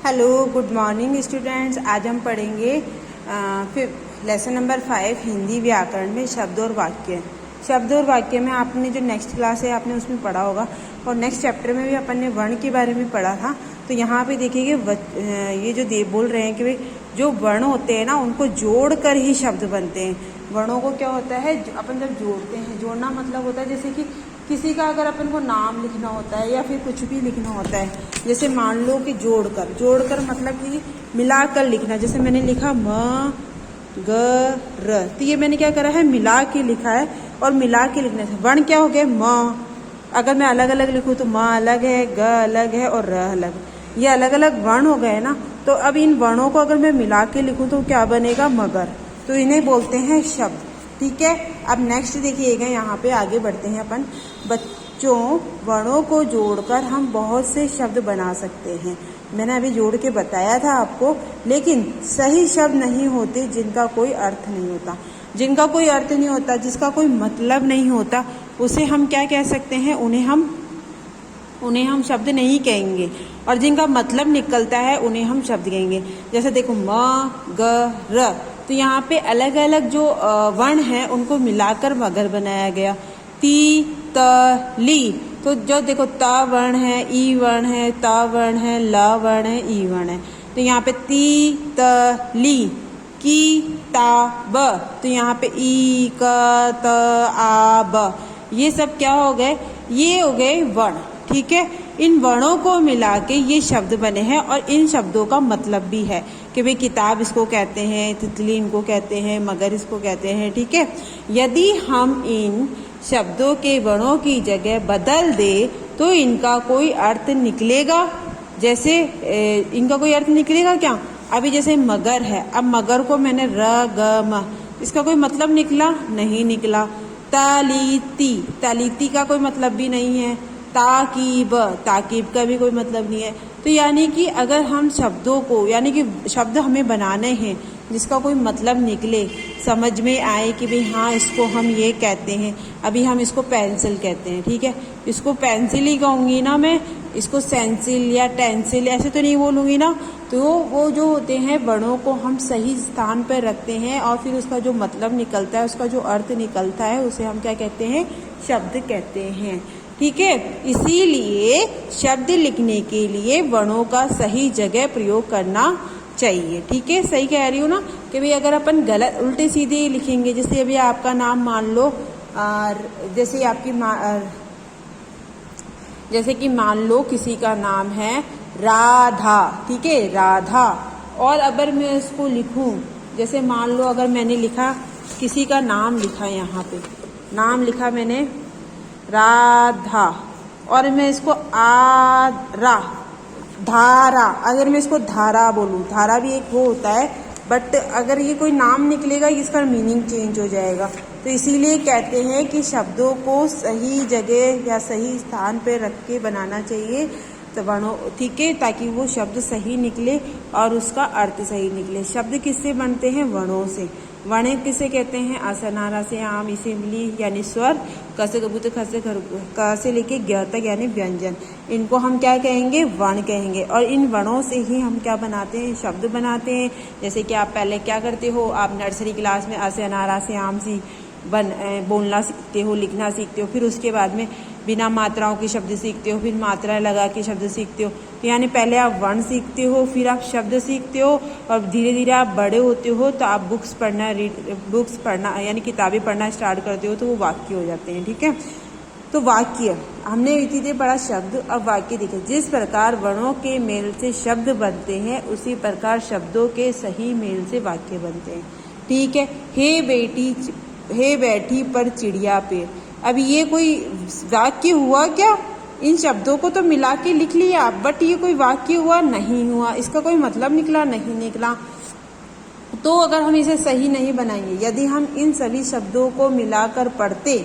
Hello, good morning students. आज हम पढ़ेंगे फिर लेसन नंबर 5 हिंदी व्याकरण में शब्द और वाक्य। शब्द और वाक्य में आपने जो नेक्स्ट क्लास है आपने उसमें पढ़ा होगा और नेक्स्ट चैप्टर में भी अपन ने वर्ण के बारे में पढ़ा था। तो यहाँ पे देखिए ये जो बोल रहे हैं कि भाई जो वर्ण होते हैं ना उनको जोड़ कर ही शब्द बनते हैं। वर्णों को क्या होता है, अपन जब जोड़ते हैं, जोड़ना मतलब होता है जैसे कि किसी का अगर अपन को नाम लिखना होता है या फिर कुछ भी लिखना होता है, जैसे मान लो कि जोड़कर मतलब कि मिलाकर लिखना। जैसे मैंने लिखा म ग र, तो ये मैंने क्या करा है, मिला के लिखा है और मिला के लिखने से वर्ण क्या हो गया म। अगर मैं अलग अलग लिखूँ तो म अलग है, ग अलग है और र अलग, ये अलग अलग वर्ण हो गए ना। तो अब इन वर्णों को अगर मैं मिला के लिखूँ तो क्या बनेगा, मगर। तो इन्हें बोलते हैं शब्द। ठीक है, अब नेक्स्ट देखिएगा, यहाँ पे आगे बढ़ते हैं अपन। बच्चों, वर्णों को जोड़कर हम बहुत से शब्द बना सकते हैं। मैंने अभी जोड़ के बताया था आपको, लेकिन सही शब्द नहीं होते जिनका कोई अर्थ नहीं होता। जिनका कोई अर्थ नहीं होता, जिसका कोई मतलब नहीं होता, उसे हम क्या कह सकते हैं, उन्हें हम शब्द नहीं कहेंगे। और जिनका मतलब निकलता है उन्हें हम शब्द कहेंगे। जैसे देखो म ग र, तो यहाँ पे अलग अलग जो वर्ण हैं उनको मिलाकर मगर बनाया गया। ती त ली, तो जो देखो ता वर्ण है, ई वर्ण है, ता वर्ण है, ला वर्ण है, ई वर्ण है। तो यहाँ पे ती त ली। की ता ब, तो यहाँ पे ई क त आ ब, ये सब क्या हो गए, ये हो गए वर्ण। ठीक है, इन वर्णों को मिला के ये शब्द बने हैं और इन शब्दों का मतलब भी है कि भाई किताब इसको कहते हैं, तितली इनको कहते हैं, मगर इसको कहते हैं। ठीक है, यदि हम इन शब्दों के वर्णों की जगह बदल दे तो इनका कोई अर्थ निकलेगा। जैसे इनका कोई अर्थ निकलेगा क्या, अभी जैसे मगर है, अब मगर को मैंने र ग म, इसका कोई मतलब निकला, नहीं निकला। तालीती, तालीती का कोई मतलब भी नहीं है। ताकीब, ताकीब का भी कोई मतलब नहीं है। तो यानी कि अगर हम शब्दों को, यानी कि शब्द हमें बनाने हैं जिसका कोई मतलब निकले, समझ में आए कि भाई हाँ इसको हम ये कहते हैं। अभी हम इसको पेंसिल कहते हैं, ठीक है, इसको पेंसिल ही कहूँगी ना मैं, इसको सेंसिल या टेंसिल ऐसे तो नहीं बोलूँगी ना। तो वो जो होते हैं वर्णों को हम सही स्थान पर रखते हैं और फिर उसका जो मतलब निकलता है, उसका जो अर्थ निकलता है, उसे हम क्या कहते हैं, शब्द कहते हैं। ठीक है, इसीलिए शब्द लिखने के लिए वर्णों का सही जगह प्रयोग करना चाहिए। ठीक है, सही कह रही हूँ ना कि भाई अगर अपन गलत उल्टे सीधे लिखेंगे, जैसे अभी आपका नाम मान लो, जैसे कि मान लो किसी का नाम है राधा। ठीक है, राधा, और अगर मैं इसको लिखूं, जैसे मान लो अगर मैंने लिखा, किसी का नाम लिखा, यहाँ पे नाम लिखा मैंने राधा, और मैं इसको आरा धारा, अगर मैं इसको धारा बोलूं, धारा भी एक वो होता है, बट अगर ये कोई नाम निकलेगा इसका मीनिंग चेंज हो जाएगा। तो इसीलिए कहते हैं कि शब्दों को सही जगह या सही स्थान पर रख के बनाना चाहिए, तो वर्णों, ठीक है, ताकि वो शब्द सही निकले और उसका अर्थ सही निकले। शब्द किससे बनते हैं, वर्णों से। वर्ण किसे कहते हैं, असनारा से आम, इसे इमली यानी स्वर, क से कबूतर, ख से क से लेके ग तक यानी व्यंजन, इनको हम क्या कहेंगे, वर्ण कहेंगे। और इन वर्णों से ही हम क्या बनाते हैं, शब्द बनाते हैं। जैसे कि आप पहले क्या करते हो, आप नर्सरी क्लास में असनारा से आम सी बोलना सीखते हो, लिखना सीखते हो, फिर उसके बाद में बिना मात्राओं के शब्द सीखते हो, फिर मात्रा लगा के शब्द सीखते हो। तो यानी पहले आप वर्ण सीखते हो, फिर आप शब्द सीखते हो, और धीरे धीरे आप बड़े होते हो तो आप बुक्स पढ़ना यानी किताबें पढ़ना स्टार्ट करते हो, तो वो वाक्य हो जाते हैं। ठीक है, तो वाक्य हमने इतने बड़ा शब्द, अब वाक्य देखे। जिस प्रकार वर्णों के मेल से शब्द बनते हैं, उसी प्रकार शब्दों के सही मेल से वाक्य बनते हैं। ठीक है, हे बैठी पर चिड़िया पे, अब ये कोई वाक्य हुआ क्या, इन शब्दों को तो मिला के लिख लिया, बट ये कोई वाक्य हुआ नहीं हुआ, इसका कोई मतलब निकला नहीं निकला। तो अगर हम इसे सही नहीं बनाएंगे, यदि हम इन सभी शब्दों को मिलाकर पढ़ते,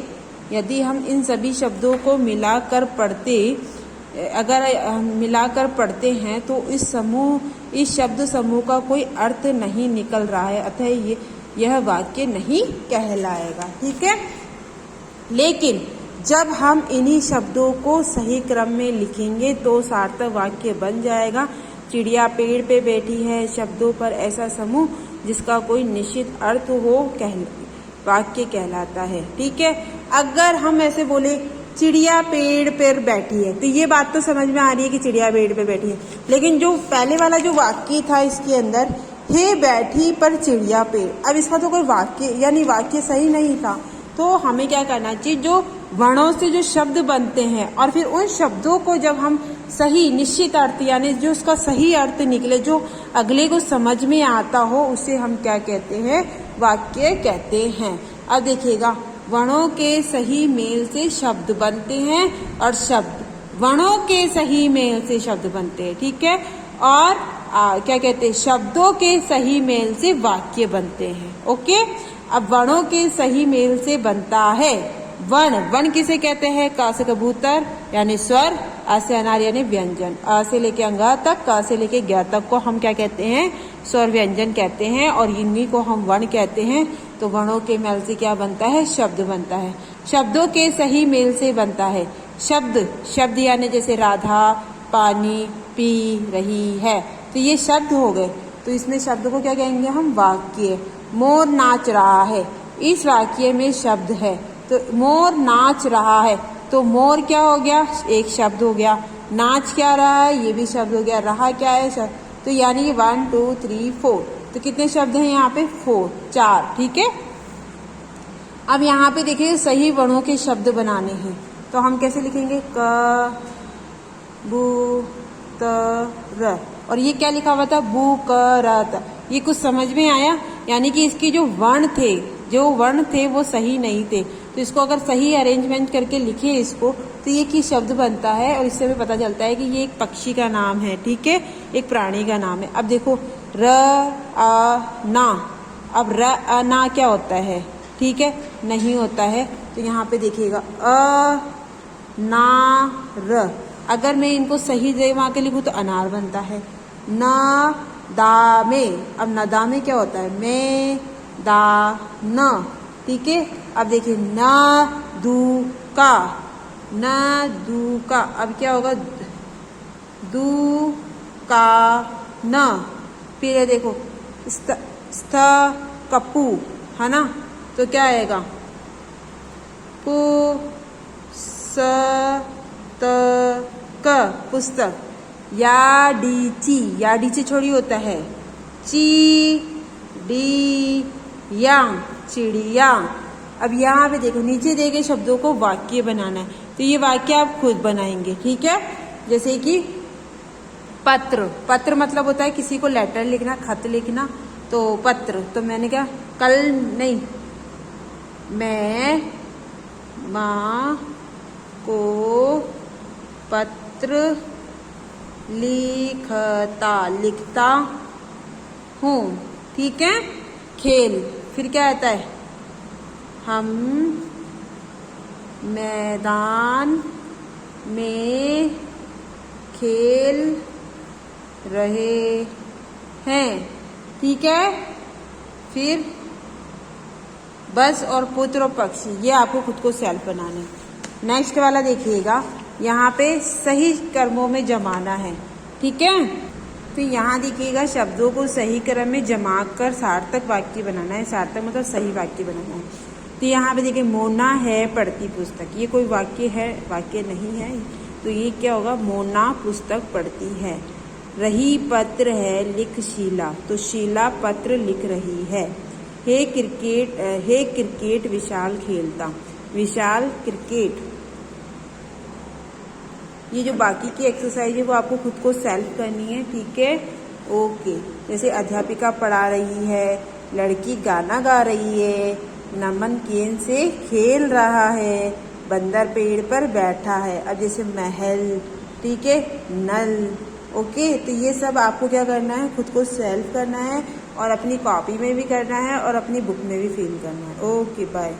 अगर मिलाकर पढ़ते हैं तो इस शब्द समूह का कोई अर्थ नहीं निकल रहा है, अतः यह वाक्य नहीं कहलाएगा। ठीक है, लेकिन जब हम इन्हीं शब्दों को सही क्रम में लिखेंगे तो सार्थक वाक्य बन जाएगा। चिड़िया पेड़ पे बैठी है, शब्दों पर ऐसा समूह जिसका कोई निश्चित अर्थ हो वाक्य कहलाता है। ठीक है, अगर हम ऐसे बोले चिड़िया पेड़ पर बैठी है, तो ये बात तो समझ में आ रही है कि चिड़िया पेड़ पे बैठी है, लेकिन जो पहले वाला जो वाक्य था इसके अंदर, हे बैठी पर चिड़िया पेड़, अब इसका तो कोई वाक्य यानी वाक्य सही नहीं था। तो हमें क्या करना चाहिए, जो वर्णों से जो शब्द बनते हैं और फिर उन शब्दों को जब हम सही निश्चित अर्थ यानी जो उसका सही अर्थ निकले, जो अगले को समझ में आता हो, उसे हम क्या कहते हैं, वाक्य कहते हैं। अब देखिएगा, वर्णों के सही मेल से शब्द बनते हैं और शब्द वर्णों के सही मेल से शब्द बनते हैं। ठीक है, और क्या कहते हैं, शब्दों के सही मेल से वाक्य बनते हैं। ओके, अब वर्णों के सही मेल से बनता है वर्ण किसे कहते हैं, का से कबूतर यानी स्वर, आ से अनार यानी व्यंजन, आ से लेके अंगा तक, का से लेके ज्ञ तक को हम क्या कहते हैं, स्वर व्यंजन कहते हैं, और इन्हीं को हम वर्ण कहते हैं। तो वर्णों के मेल से क्या बनता है, शब्द बनता है। शब्दों के सही मेल से बनता है शब्द यानी जैसे राधा पानी पी रही है, तो ये शब्द हो गए। तो इसमें शब्द को क्या कहेंगे हम, वाक्य। मोर नाच रहा है, इस वाक्य में शब्द है, तो मोर नाच रहा है, तो मोर क्या हो गया, एक शब्द हो गया। नाच क्या रहा है, ये भी शब्द हो गया। रहा क्या है, शब्द। तो यानी 1 2 3 4, तो कितने शब्द हैं यहाँ पे, 4। ठीक है, अब यहाँ पे देखिए सही वर्णों के शब्द बनाने हैं, तो हम कैसे लिखेंगे, क बू त र, और ये क्या लिखा हुआ था, बू क र त। ये कुछ समझ में आया, यानी कि इसके जो वर्ण थे वो सही नहीं थे, तो इसको अगर सही अरेंजमेंट करके लिखे इसको, तो ये की शब्द बनता है, और इससे हमें पता चलता है कि ये एक पक्षी का नाम है। ठीक है, एक प्राणी का नाम है। अब देखो र अ ना, अब र अ ना क्या होता है, ठीक है, नहीं होता है। तो यहाँ पे देखिएगा अ ना र, अगर मैं इनको सही जगह के लिखूँ तो अनार बनता है। न दा में, अब नदा में क्या होता है, मैं दा न। ठीक है, अब देखिए न दू का, अब क्या होगा, दू का न। फिर ये देखो स्थ कपू, है ना, तो क्या आएगा, पु स त क, पुस्तक। या डीची छोड़ी होता है, ची डी यांग, चिड़िया। अब यहाँ पे देखो नीचे दिए गए शब्दों को वाक्य बनाना है, तो ये वाक्य आप खुद बनाएंगे। ठीक है, जैसे कि पत्र मतलब होता है किसी को लेटर लिखना, खत लिखना, तो पत्र। तो मैंने क्या, मैं माँ को पत्र लिखता हूँ। ठीक है, खेल, फिर क्या आता है, हम मैदान में खेल रहे हैं। ठीक है, फिर बस और पुत्र और पक्षी, ये आपको खुद को सेल्फ बनाना है। नेक्स्ट वाला देखिएगा, यहाँ पे सही कर्मों में जमाना है। ठीक है, तो यहाँ देखिएगा शब्दों को सही क्रम में जमा कर सार्थक वाक्य बनाना है। सार्थक मतलब सही वाक्य बनाना है। तो यहाँ पे देखिए मोना है पढ़ती पुस्तक, ये कोई वाक्य है, वाक्य नहीं है, तो ये क्या होगा, मोना पुस्तक पढ़ती है। रही पत्र है लिख शीला, तो शीला पत्र लिख रही है। हे क्रिकेट विशाल खेलता, विशाल क्रिकेट। ये जो बाकी की एक्सरसाइज है वो आपको खुद को सेल्फ करनी है। ठीक है, ओके। जैसे अध्यापिका पढ़ा रही है, लड़की गाना गा रही है, नमन गेंद से खेल रहा है, बंदर पेड़ पर बैठा है। अब जैसे महल, ठीक है, नल। ओके, तो ये सब आपको क्या करना है, खुद को सेल्फ करना है, और अपनी कॉपी में भी करना है और अपनी बुक में भी फिल करना है। Okay, bye.